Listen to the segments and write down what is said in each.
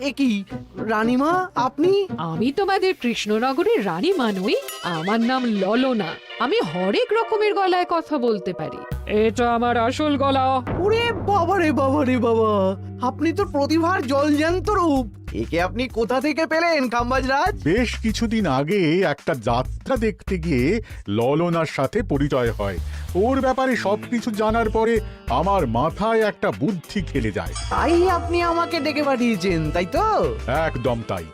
এ কি রানীমা, আপনি? আমি তোমাদের কৃষ্ণনগরের রানীমা নই, আমার নাম ললনা। আমি হরেক রকমের গলায় কথা বলতে পারি। এটা আমার আসল গলা। ওরে বাবা রে বাবা রে বাবা, আপনি তো প্রতিভার জলজ্যান্ত রূপ। একে আপনি কোথা থেকে পেলেন কামবাজরাজ? বেশ কিছুদিন আগে একটা যাত্রা দেখতে গিয়ে ললনার সাথে পরিচয় হয়। ওর ব্যাপারে সবকিছু জানার পরে আমার মাথায় একটা বুদ্ধি খেলে যায়। তাই আপনি আমাকে ডেকে পাঠিয়েছেন, তাই তো? একদম তাই।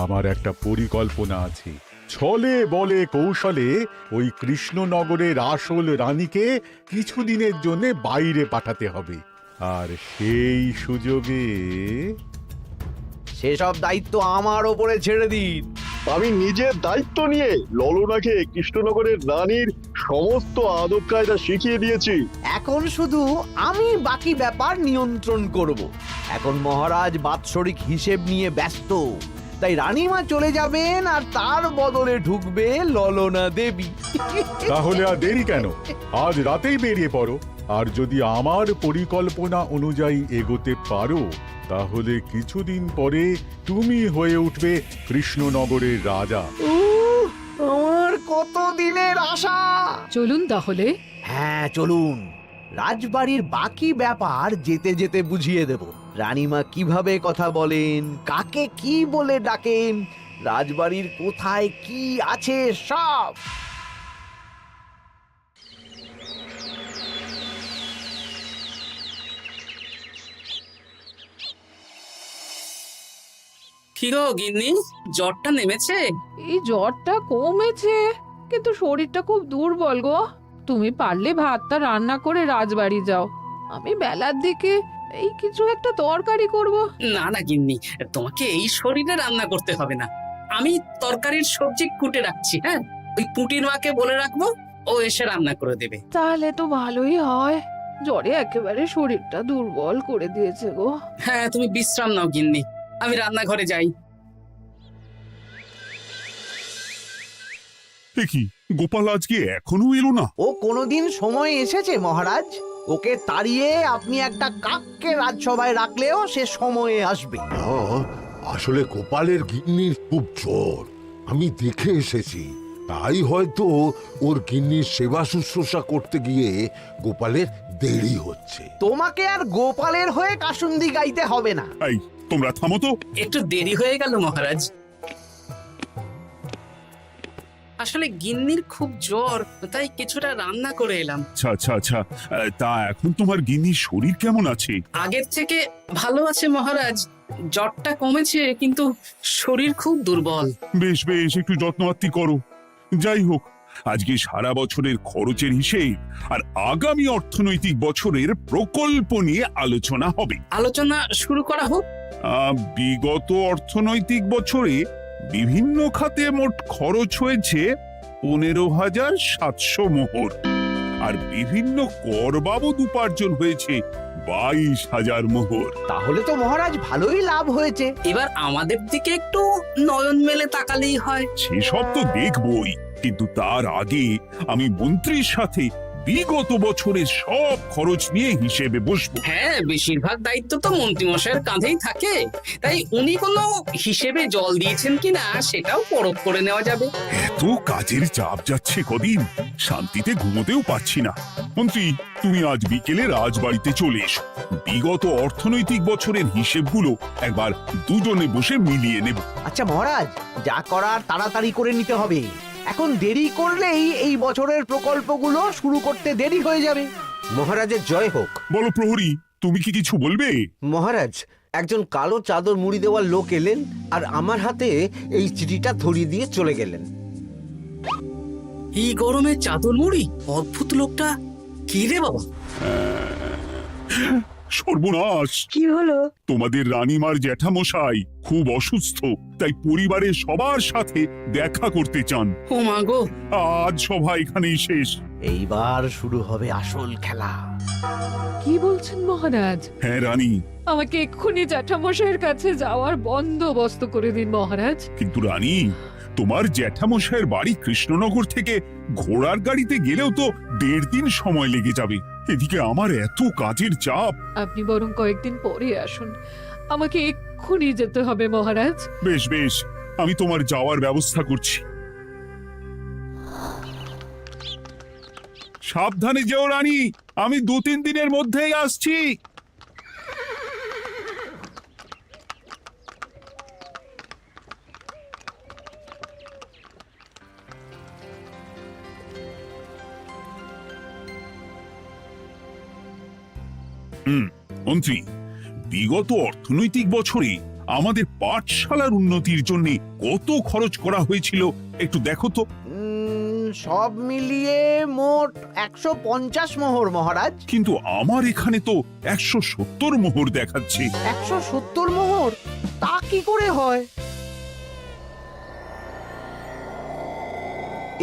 আমার একটা পরিকল্পনা আছে। ছলে বলে কৌশলে ওই কৃষ্ণনগরের আসল রানীকে কিছুদিনের জন্য বাইরে পাঠাতে হবে, আর সেই সুযোগে সেসব দায়িত্ব আমার ওপরে ছেড়ে দিন। আমি নিজের দায়িত্ব নিয়ে ললনাকে কৃষ্ণনগরের রানীর সমস্ত আদব কায়দা শিখিয়ে দিয়েছি। এখন শুধু আমি বাকি ব্যাপার নিয়ন্ত্রণ করব। এখন মহারাজ বাৎসরিক হিসেব নিয়ে ব্যস্ত, তাই রানীমা চলে যাবেন আর তার বদলে ঢুকবে ললনা দেবী। তাহলে আর দেরি কেন? আজ রাতেই বেরিয়ে পড়ো। আর যদি আমার পরিকল্পনা অনুযায়ী এগোতে পারো, তাহলে কিছুদিন পরে তুমি হয়ে উঠবে কৃষ্ণনগরের রাজা। আমার কত দিনের আশা। চলুন তাহলে। হ্যাঁ চলুন, রাজবাড়ির বাকি ব্যাপার যেতে যেতে বুঝিয়ে দেব। রানীমা কিভাবে কথা বলেন, কাকে কি বলে ডাকেন, রাজবাড়ির কোথায় কি আছে সব। কি গো গিন্নি, জ্বরটা নেমেছে? এই জ্বরটা কমেছে, কিন্তু শরীরটা খুব দুর্বল গো। তুমি পারলে ভাতটা রান্না করে রাজবাড়ি যাও, আমি বেলার দিকে এই কিছু একটা তরকারি করব। না না গিন্নি, তোমাকে এই শরীরে রান্না করতে হবে না। আমি তরকারির সবজি কুটে রাখছি। হ্যাঁ, ওই পুটির মাকে বলে রাখবো, ও এসে রান্না করে দেবে। তাহলে তো ভালোই হয়, জ্বরে একেবারে শরীরটা দুর্বল করে দিয়েছে গো। হ্যাঁ, তুমি বিশ্রাম নাও গিন্নি, আমি রান্নাঘরে যাই। কি গোপাল আজকে এখনো এলো না? ও কোনোদিন সময় এসেছে মহারাজ? ওকে তাড়িয়ে আপনি একটা কাককে রাজসভায় রাখলেও সে সময়ে আসবে। আসলে গোপালের গিন্নির খুব জ্বর, আমি দেখে এসেছি। তাই হয়তো ওর গিন্নির সেবা শুশ্রূষা করতে গিয়ে গোপালের দেরি হচ্ছে। তোমাকে আর গোপালের হয়ে কাসুন্দি গাইতে হবে না। এই তোমরা থামো তো। একটু দেরি হয়ে গেল মহারাজ। আসলে গিন্নির খুব জ্বর, তাই কিছুটা রান্না করে এলাম। আচ্ছা আচ্ছা আচ্ছা, তা এখন তোমার গিন্নির শরীর কেমন আছে? আগের থেকে ভালো আছে মহারাজ, জ্বরটা কমেছে, কিন্তু শরীর খুব দুর্বল। বেশ বেশ, একটু যত্নআত্তি করো। যাই হোক, আজকে সারা বছরের খরচের হিসেব আর আগামী অর্থনৈতিক বছরের প্রকল্প নিয়ে আলোচনা হবে। আলোচনা শুরু করা হোক। বিগত অর্থনৈতিক বছরে বিভিন্ন খাতে মোট খরচ হয়েছে 15,700 মোহর, আর বিভিন্ন কর বাবদ উপার্জন হয়েছে 22,000 মোহর। তাহলে তো মহারাজ ভালোই লাভ হয়েছে। এবার আমাদের দিকে একটু নয়ন মেলে তাকালেই হয়। সেসব তো দেখবই, কিন্তু তার আগে আমি মন্ত্রীর সাথে বিগত বছরের সব খরচ নিয়ে হিসেবে বসবো। হ্যাঁ, বেশিরভাগ দায়িত্ব তো মন্ত্রীমশাইয়ের কাঁধেই থাকে, তাই উনি কোনো হিসেবে জল দিয়েছেন কিনা সেটাও পরখ করে নেওয়া যাবে। এত কাজের চাপ যাচ্ছে কদিন, শান্তিতে ঘুমোতেও পাচ্ছি না। মন্ত্রী, তুমি আজ বিকেলে রাজবাড়িতে চলে এসো। বিগত অর্থনৈতিক বছরের হিসেবগুলো একবার দুজনে বসে মিলিয়ে নেব। আচ্ছা মহারাজ, যা করার তাড়াতাড়ি করে নিতে হবে। এখন দেরি করলেই এই বছরের প্রকল্পগুলো শুরু করতে দেরি হয়ে যাবে। মহারাজের জয় হোক। বলো প্রহরী, তুমি কি কিছু বলবে? মহারাজ, একজন কালো চাদর মুড়ি দেওয়ার লোক এলেন আর আমার হাতে এই চিঠিটা ধরিয়ে দিয়ে চলে গেলেন। এই গরমে চাদর মুড়ি? অদ্ভুত লোকটা। কি রে বাবা? সর্বনাশ! কি হলো? তোমাদের রানীমার জ্যাঠামশাই খুব অসুস্থ, তাই পরিবারের সবার সাথে দেখা করতে চান। ও মা গো! আজ সভা এখানেই শেষ। এইবার শুরু হবে আসল খেলা। কি বলছেন মহারাজ? হ্যাঁ রানী। আমাকে এক্ষুনি জ্যাঠামশাইয়ের কাছে যাওয়ার বন্দোবস্ত করে দিন মহারাজ। কিন্তু রানী, তোমার জ্যাঠামশাইয়ের বাড়ি কৃষ্ণনগর থেকে ঘোড়ার গাড়িতে গেলেও তো 1.5 দিন সময় লেগে যাবে। এদিকে আমার এত কাজের চাপ। আপনি বরং কয়েকদিন পরে আসুন, আমাকে এক্ষুনি যেতে হবে মহারাজ। বেশ বেশ, আমি তোমার যাওয়ার ব্যবস্থা করছি। সাবধানে যেও রানী, আমি 2-3 দিনের মধ্যেই আসছি। মন্ত্রী, বিগত অর্থনৈতিক বছরে আমাদের পাঠশালার উন্নতির জন্য কত খরচ করা হয়েছিল একটু দেখো তো। সব মিলিয়ে মোট 150 মোহর মহারাজ। কিন্তু আমার এখানে তো 170 মোহর দেখাচ্ছে। 170 মোহর? তা কি করে হয়?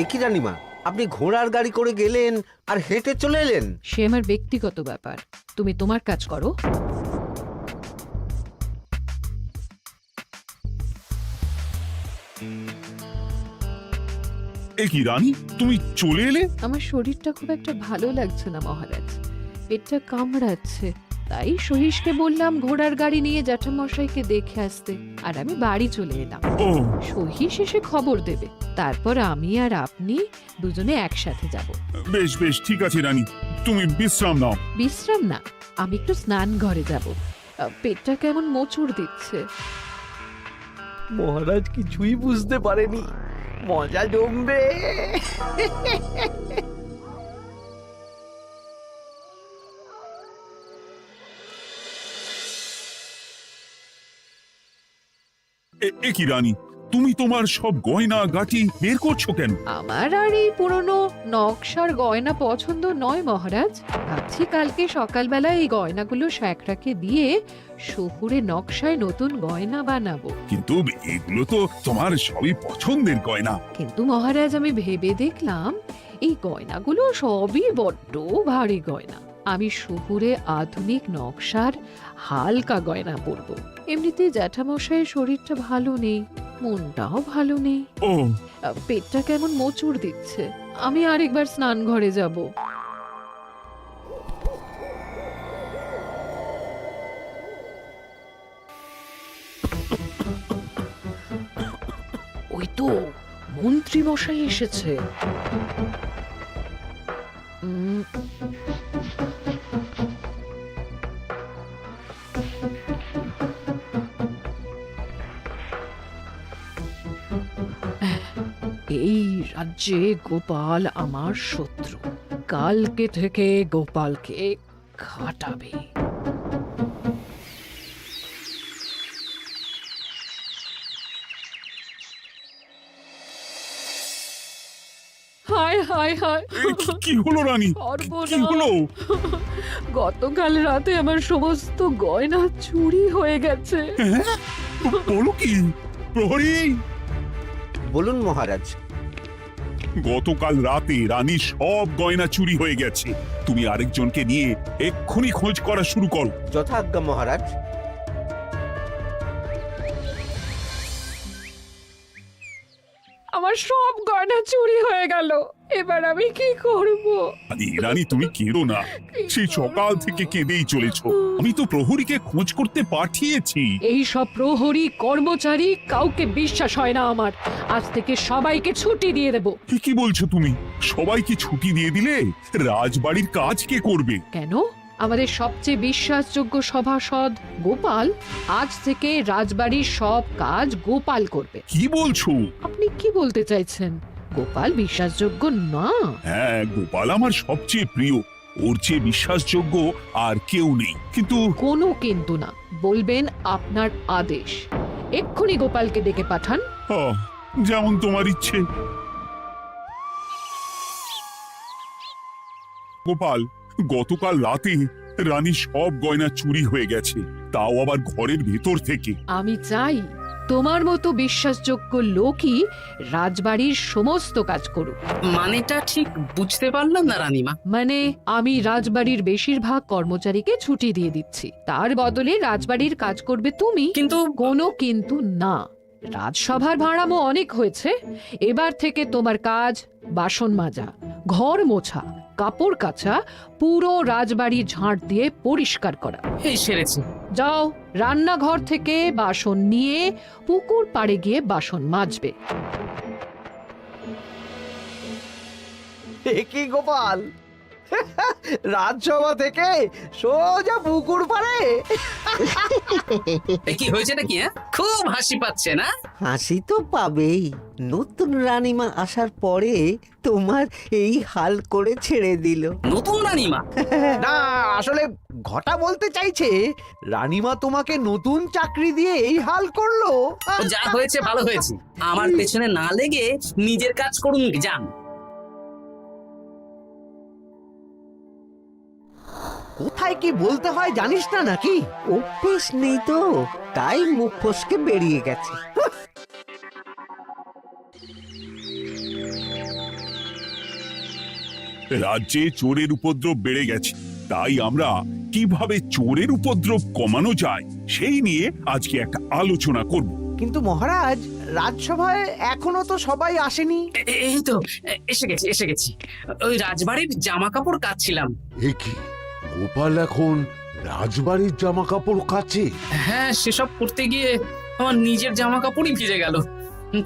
একই রানীমা, আপনি ঘোড়ার গাড়ি করে গেলেন আর হেঁটে চলে এলেন? সে আমার ব্যক্তিগত ব্যাপার, তুমি তোমার কাজ করো। এ কি রানী, তুমি চলে এলে? আমার শরীরটা খুব একটা ভালো লাগছে না মহারাজ, পেটটা কামড়াচ্ছে। তাই সহিসকে বললাম ঘোড়ার গাড়ি নিয়ে জ্যাঠামশাইকে দেখে আসতে, আর আমি বাড়ি চলে এলাম। ও, সহিস এসে খবর দেবে, তারপর আমি আর আপনি দুজনে একসাথে যাব। বেশ বেশ, ঠিক আছে রানী, তুমি বিশ্রাম নাও। বিশ্রাম না, আমি একটু স্নান ঘরে যাব। পেটটা কেমন মোচড় দিচ্ছে। মহারাজ কিছুই বুঝতে পারেনি, মজা জমবে। এ কি রানী, তুমি তোমার সব গয়না গাটি বের করছো কেন? আমার আর এই পুরনো নকশার গয়না পছন্দ নয় মহারাজ। ভাবছি কালকে সকালবেলা এই গয়নাগুলো শ্যাকরাকে দিয়ে শহুরে নকশায় নতুন গয়না বানাবো। কিন্তু এগুলো তো তোমার সবই পছন্দের গয়না। কিন্তু মহারাজ আমি ভেবে দেখলাম এই গয়নাগুলো সবই বড্ড ভারী গয়না। আমি শহুরে আধুনিক নকশার হালকা গয়না পরবো। এমনিতে জ্যাঠামশাইয়ের শরীরটা ভালো নেই, মনটাও ভালো নেই, ও, পেটটা কেমন মোচড় দিচ্ছে। আমি আরেকবার স্নান ঘরে যাব। ওই তো মন্ত্রী মশাই এসেছে। এই রাজ্যে গোপাল আমার শত্রু, কালকে থেকে গোপালকে খাটাবে। হায় হায় হায়, কি হলো রানী, কি হলো? গতকাল রাতে আমার সমস্ত গয়না চুরি হয়ে গেছে। হ্যাঁ? বলো কি? প্রহরী, বলুন মহারাজ। গতকাল রাতে রানীর সব গয়না চুরি হয়ে গেছে। তুমি আরেকজনকে নিয়ে এক্ষুনি খোঁজ করা শুরু করো। যথাজ্ঞা মহারাজ। আমার সব গয়না চুরি হয়ে গেল, এবার আমি কি করব? রানী তুমি কেঁদো না, সেই সকাল থেকে কেঁদেই চলেছো। আমি তো প্রহরীকে খোঁজ করতে পাঠিয়েছি। এই সব প্রহরী কর্মচারী কাউকে বিশ্বাস হয় না আমার। আজ থেকে সবাইকে ছুটি দিয়ে দেব। কি বলছো তুমি? সবাইকে ছুটি দিয়ে দিলে রাজবাড়ির কাজ কে করবে? কেন? আমাদের সবচেয়ে বিশ্বাসযোগ্য সভাসদ গোপাল আজ থেকে রাজবাড়ির সব কাজ গোপাল করবে। কি বলছো? আপনি কি বলতে চাইছেন? গোপাল বিশ্বাসযোগ্য না? হ্যাঁ, গোপাল আমার সবচেয়ে প্রিয়। ওর চেয়ে বিশ্বাসযোগ্য আর কেউ নেই। কিন্তু কোনো কিন্তু না, বলবেন আপনার আদেশ। এক্ষুনি গোপালকে ডেকে পাঠান। যেমন তোমার ইচ্ছে। গোপাল, গতকাল রাতে রানীর সব গয়না চুরি হয়ে গেছে, তাও আবার ঘরের ভেতর থেকে। আমি চাই তোমার মতো বিশ্বাসযোগ্য লোকই রাজবাড়ির সমস্ত কাজ করুক। মানেটা ঠিক বুঝতে পারলাম না রানীমা। মানে আমি রাজবাড়ির বেশিরভাগ কর্মচারীকে ছুটি দিয়ে দিচ্ছি, তার বদলে রাজবাড়ির কাজ করবে তুমি। কিন্তু কোনো কিন্তু না। রাজসভার ভাড়ামো অনেক হয়েছে, এবার থেকে তোমার কাজ বাসন মাজা, ঘর মোছা, কাপড় কাচা, পুরো রাজবাড়ি ঝাঁট দিয়ে পরিষ্কার করা। এই সেরেছে। যাও, রান্নাঘর থেকে বাসন নিয়ে পুকুর পাড়ে গিয়ে বাসন মাজবে। এ কি গোপাল, রাজসভা থেকে সোজা পুকুর পাড়ে? এ কি হয়েছে নাকি? হ্যাঁ, খুব হাসি পাচ্ছে না? হাসি তো পাবেই। নতুন রানীমা আসার পরে তোমার এই হাল করে ছেড়ে দিল। নতুন রানীমা? না, আসলে ঘটা বলতে চাইছে রানীমা তোমাকে নতুন চাকরি দিয়ে এই হাল করলো। ও যা হয়েছে ভালো হয়েছে। আমার পেছনে না লেগে নিজের কাজ করুন, যান। কোথায় কি বলতে হয় জানিস না নাকি? অভ্যেস নেই তো, তাই মুখ ফসকে বেরিয়ে গেছে। রাজ্যে চোরের উপদ্রব বেড়ে গেছে, তাই আমরা কিভাবে চোরের উপদ্রব কমানো যায় সেই নিয়ে আজকে একটা আলোচনা করব। কিন্তু মহারাজ, রাজসভায় এখনো তো সবাই আসেনি। এই তো এসে গেছি। ওই রাজবাড়ির জামা কাপড় কাচ্ছিলাম। এ কি, গোপাল এখন রাজবাড়ির জামা কাপড় কাচে? হ্যাঁ, সেসব করতে গিয়ে আমার নিজের জামা কাপড়ই ভিজে গেল,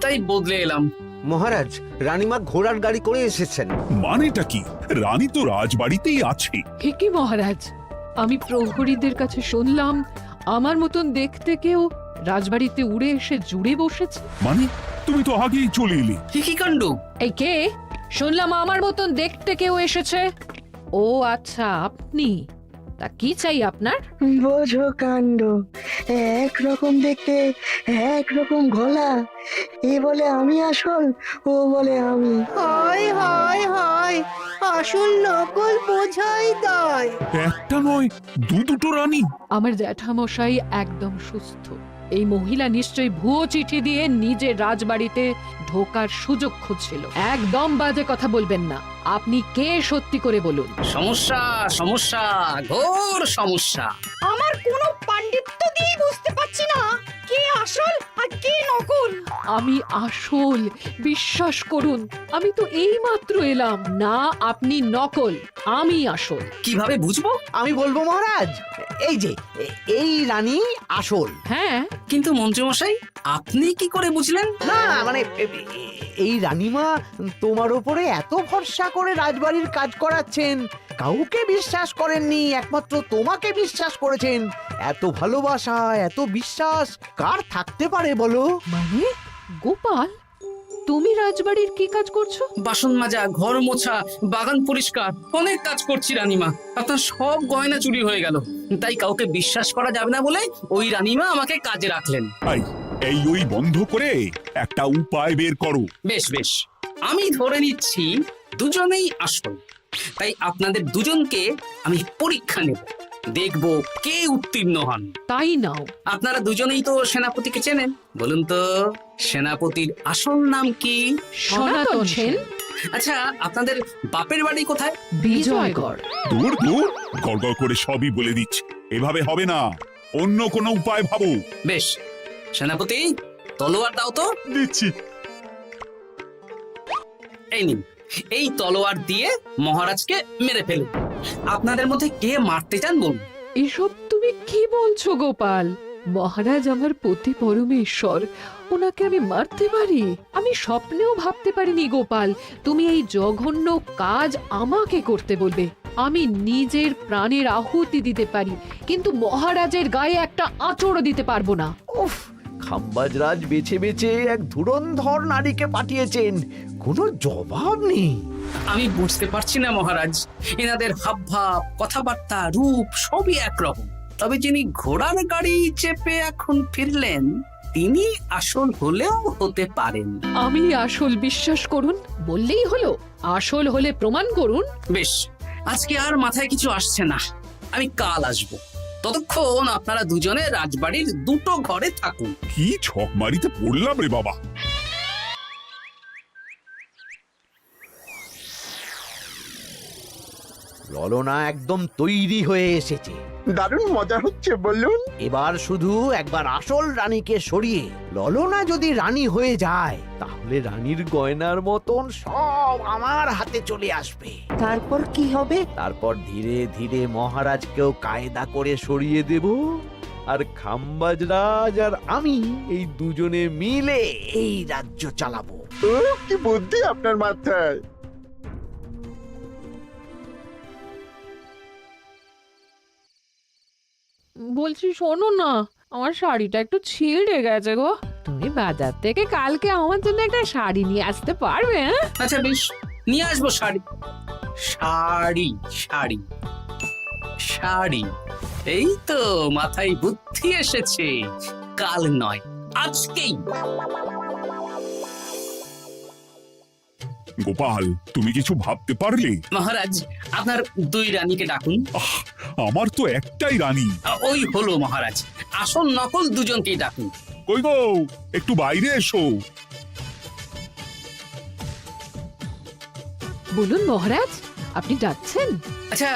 তাই বদলে এলাম। মহারাজ, রানীমা ঘোড়ার গাড়ি করে এসেছেন। মানেটা কি? রানী তো রাজবাড়িতেই আছে। হে কি মহারাজ, আমি প্রহরীদের কাছে শুনলাম আমার মতন দেখতে কেউ রাজবাড়িতে উড়ে এসে জুড়ে বসেছে। মানে তুমি তো আগেই চলে এলে। কি কাণ্ড! এই কে? শুনলাম আমার মতন দেখতে কেউ এসেছে। ও আচ্ছা, আপনি। তা কি চাই আপনার? বোঝো কাণ্ড, একরকম দেখতে একরকম গলা। এ বলে আমি আসল, ও বলে আমি। হায় হায় হায়, আসল নকল বোঝাই দায়। একটা নয়, দুটো রানী। আমার জ্যাঠামশাই একদম সুস্থ। এই মহিলা নিশ্চয়ই ভুয়ো চিঠি দিয়ে নিজের রাজবাড়িতে ঢোকার সুযোগ খুঁজছিল। একদম বাজে কথা বলবেন না। আপনি কে সত্যি করে বলুন। সমস্যা সমস্যা, ঘোর সমস্যা। আমার কোনো পাণ্ডিত্য দিয়ে বুঝতে পারছি না কে আসল আর কে নকল। আমি আসল, বিশ্বাস করুন। আমি তো এইমাত্র এলাম। না, আপনি নকল, আমি আসল। কিভাবে বুঝবো? আমি বলবো মহারাজ, এই যে এই রানী আসল। হ্যাঁ, কিন্তু মন্ত্রীমশাই, আপনি কি করে বুঝলেন? না মানে এই রানীমা তোমার উপরে এত ভরসা করে রাজবাড়ির কাজ করাচ্ছেন, কাউকে বিশ্বাস করেননি, একমাত্র তোমাকে বিশ্বাস করেছেন। এত ভালোবাসা, এত বিশ্বাস কার থাকতে পারে বলো? মানে গোপাল, তুমি রাজবাড়ির কি কাজ করছো? বাসন মাজা, ঘর মোছা, বাগান পরিষ্কার, অনেক কাজ করছি রানীমা। আপনার সব গয়না চুরি হয়ে গেল, তাই কাউকে বিশ্বাস করা যাবে না বলে ওই রানীমা আমাকে কাজে রাখলেন। এই ওই বন্ধ করে একটা উপায় বের করো। বেশ বেশ, আমি ধরে নিচ্ছি দুজনেই আসল। তাই আপনাদের দুজনকে আমি পরীক্ষা নেব, দেখব কে উত্তীর্ণ হন। তাই নাও। আপনারা দুজনেই তো সেনাপতিকে চেনেন, বলুন তো সেনাপতির আসল নাম কি? সনাতন সেন। আচ্ছা, আপনাদের বাপের বাড়ি কোথায়? বিজয়গড়। দূর গড়গড় করে সবই বলে দিচ্ছে। এভাবে হবে না, অন্য কোনো উপায় ভাবো। বেশ, সেনাপতি তলোয়ার দাও তো। দিচ্ছি। এই নিন, এই তলোয়ার দিয়ে মহারাজকে মেরে ফেলুন। আপনাদের মধ্যে কে মারতে চান বলুন। এসব তুমি কি বলছো গোপাল? মহারাজ আমার পতি পরমেশ্বর, ওনাকে আমি মারতে পারি? আমি স্বপ্নেও ভাবতে পারিনি গোপাল তুমি এই জঘন্য কাজ আমাকে করতে বলবে। আমি নিজের প্রাণের আহুতি দিতে পারি, কিন্তু মহারাজের গায়ে একটা আঁচড়ও দিতে পারবো না। উফ, খাম্বাজরাজ বেছে বেছে এক ধুরন্ধর নারীকে পাঠিয়েছেন, কোনো জবাব নেই। আমি বুঝতে পারছি না মহারাজ, এনাদের হাবভাব, কথাবার্তা, রূপ সবই একরকম। তবে যিনি ঘোড়ার গাড়ি চেপে এখন ফিরলেন, তিনি আসল হলেও হতে পারেন। আমি আসল, বিশ্বাস করুন। বললেই হলো? আসল হলে প্রমাণ করুন। বেশ, আজকে আর মাথায় কিছু আসছে না, আমি কাল আসবো। ততক্ষণ আপনারা দুজনে রাজবাড়ির দুটো ঘরে থাকুন। কি ছক মারিতে পড়লাম রে বাবা। ললনা একদম তৈরি হয়ে এসেছে। দারুণ মজা হচ্ছে বলুন। এবার শুধু একবার আসল রানীকে সরিয়ে ললনা যদি রানী হয়ে যায়, তাহলে রানীর গয়নার মতন সব আমার হাতে চলে আসবে। তারপর কি হবে? তারপর ধীরে ধীরে মহারাজকেও কায়দা করে সরিয়ে দেব, আর খাম্বাজ রাজ আর আমি এই দুজনে মিলে এই রাজ্য চালাবো। ও কি বুদ্ধি আপনার মাথায়। বলছি শোনো না, আমার শাড়িটা একটু ছিঁড়ে গেছে গো। তুমি বাজার থেকে কালকে আমার জন্য একটা শাড়ি নিয়ে আসতে পারবে? হ্যাঁ, আচ্ছা বেশ, নিয়ে আসবো শাড়ি। শাড়ি শাড়ি শাড়ি, এই তো মাথায় বুদ্ধি এসেছে। কাল নয়, আজকেই। গোপাল, তুমি কিছু ভাবতে পারলে? মহারাজ, আপনার দুই রানীকে ডাকুন। আমার তো একটাই রানী। ওই হলো মহারাজ, আসল নকল দুজনকেই ডাকুন। কই গো, একটু বাইরে এসো। বলুন মহারাজ, আপনি ডাকছেন? আচ্ছা,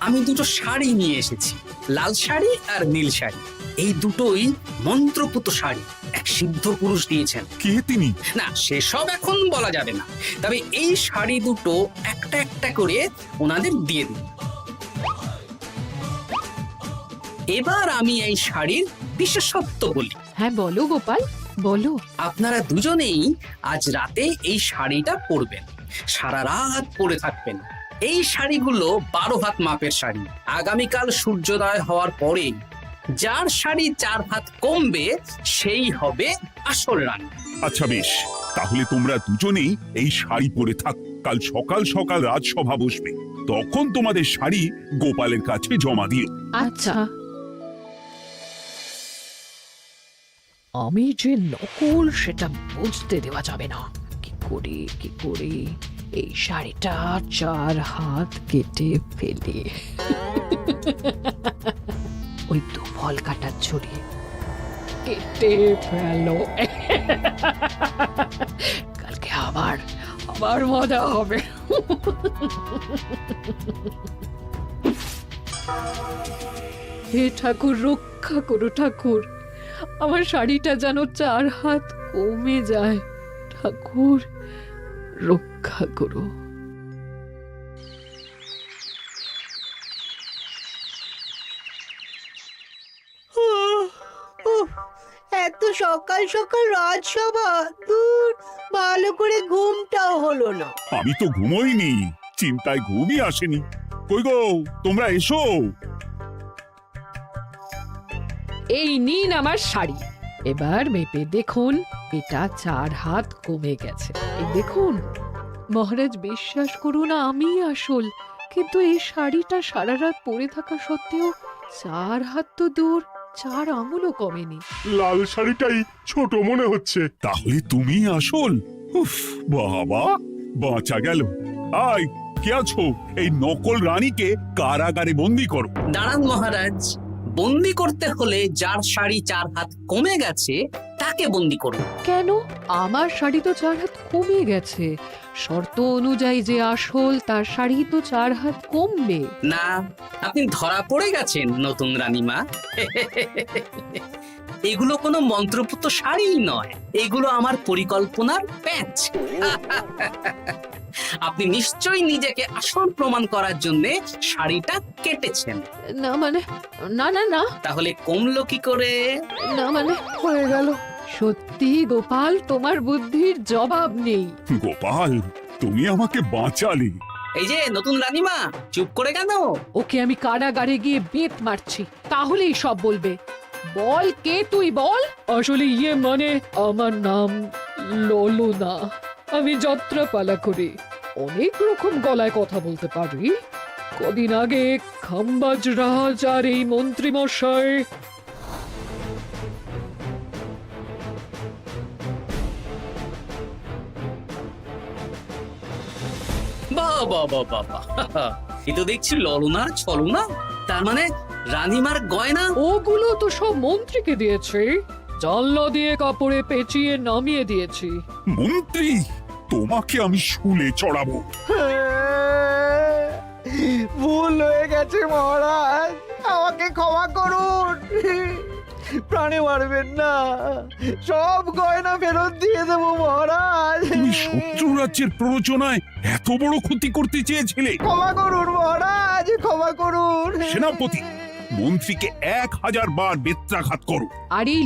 আমি দুটো শাড়ি নিয়ে এসেছি, লাল শাড়ি আর নীল শাড়ি। এই দুটোই মন্ত্রপুত শাড়ি, এক সিদ্ধ পুরুষ দিয়েছেন। কে তিনি? না, সেসব এখন বলা যাবে না, তবে এই শাড়ি দুটো একটা একটা করে ওনাদের দিয়ে দিন। এবার আমি এই শাড়ির বিশেষত্ব বলি। হ্যাঁ বলো গোপাল, বলো। আপনারা দুজনেই আজ রাতে এই শাড়িটা পরবেন, সারা রাত পরে থাকবেন। এই শাড়িগুলো 12 হাত মাপের শাড়ি। আগামীকাল সূর্যোদয় হওয়ার পরে যার শাড়ি 4 হাত কমবে সেই হবে আসল রানী। আচ্ছা বেশ, তাহলে তোমরা দুজনেই এই শাড়ি পরে থাক। কাল সকাল সকাল রাজসভা বসবে, তখন তোমাদের শাড়ি গোপালের কাছে জমা দিও। আচ্ছা। আমি যে নকল সেটা বুঝতে দেওয়া যাবে না। কি করে এই শাড়িটা 4 হাত কেটে ফেলে ওই দু ফল কাটার ছড়ি কেটে ফেলো। কালকে আবার মজা হবে। হে ঠাকুর, রক্ষা করো ঠাকুর, আমার শাড়িটা যেন 4 হাত কমে যায়। ঠাকুর রক্ষা করো। এত সকাল সকাল রাজসভা, দূর, ভালো করে ঘুমটাও হলো না। আমি তো ঘুমোইনি, চিন্তায় ঘুমই আসেনি। কই গো, তোমরা এসো। এই নিন আমার শাড়ি, এবার মেপে দেখুন, এটা 4 হাত কমে গেছে। এই দেখুন মহারাজ, বিশ্বাস করুন আমি আসল, কিন্তু এই শাড়িটা সারা রাত পরে থাকা সত্ত্বেও 4 হাত তো দূর, 4 আঙুলও কমেনি। লাল শাড়িটাই ছোট মনে হচ্ছে। তাহলে তুমি আসল? উফ, বাবা, বাঁচা গেল। আয়, কে আছো? এই নকল রানীকে কারাগারে বন্দি করো। দাঁড়ান মহারাজ, বন্দি করতে হলে যার শাড়ি 4 হাত কমে গেছে তাকে বন্দি করুন। কেন? আমার শাড়ি তো 4 হাত কমে গেছে। শর্ত অনুযায়ী যে আসল তার শাড়ি তো 4 হাত কমবে না। আপনি ধরা পড়ে গেছেন নতুন রানীমা। এগুলো কোনো মন্ত্রপুত শাড়ি নয়, এগুলো আমার পরিকল্পনার প্যাচ। আপনি নিশ্চয়ই নিজেকে আসল প্রমাণ করার জন্য শাড়িটা কেটেছেন। না মানে, না না না, তাহলে কমলো কি করে? না মানে হয়ে গেল। সত্যি গোপাল, তোমার বুদ্ধির জবাব নেই। গোপাল, তুমি আমাকে বাঁচালে। এই যে নতুন রানীমা, চুপ করে কেন? ওকে আমি কারাগারে গিয়ে বেত মারছি, তাহলেই সব বলবে। বল, কে তুই বল? আসলে মানে আমার নাম ললনা। আমি যাত্রাপালা করি, অনেক রকম গলায় কথা বলতে পারি। কদিন আগে খাম্বাজ রাজ আর এই মন্ত্রী মশাই বাবা, এ তো দেখছি ললনার ছলনা। তার মানে রানীমার গয়না? ওগুলো তো সব মন্ত্রীকে দিয়েছে, জানলা দিয়ে কাপড়ে পেঁচিয়ে নামিয়ে দিয়েছি। মন্ত্রী, তোমাকে আমি শুলে চড়াবো। ভুল হয়ে গেছে মহারাজ, আমাকে ক্ষমা করুন। প্রাণে মারবেন না, সব গয়না ফেরত দিয়ে দেবো মহারাজ। তুমি শত্রু রাজ্যের প্ররোচনায় এত বড় ক্ষতি করতে চেয়েছিলে? ক্ষমা করুন মহারাজ, ক্ষমা করুন। সেনাপতি, মন্ত্রীকে 1000 বার বেত্রাঘাত করো। আর এই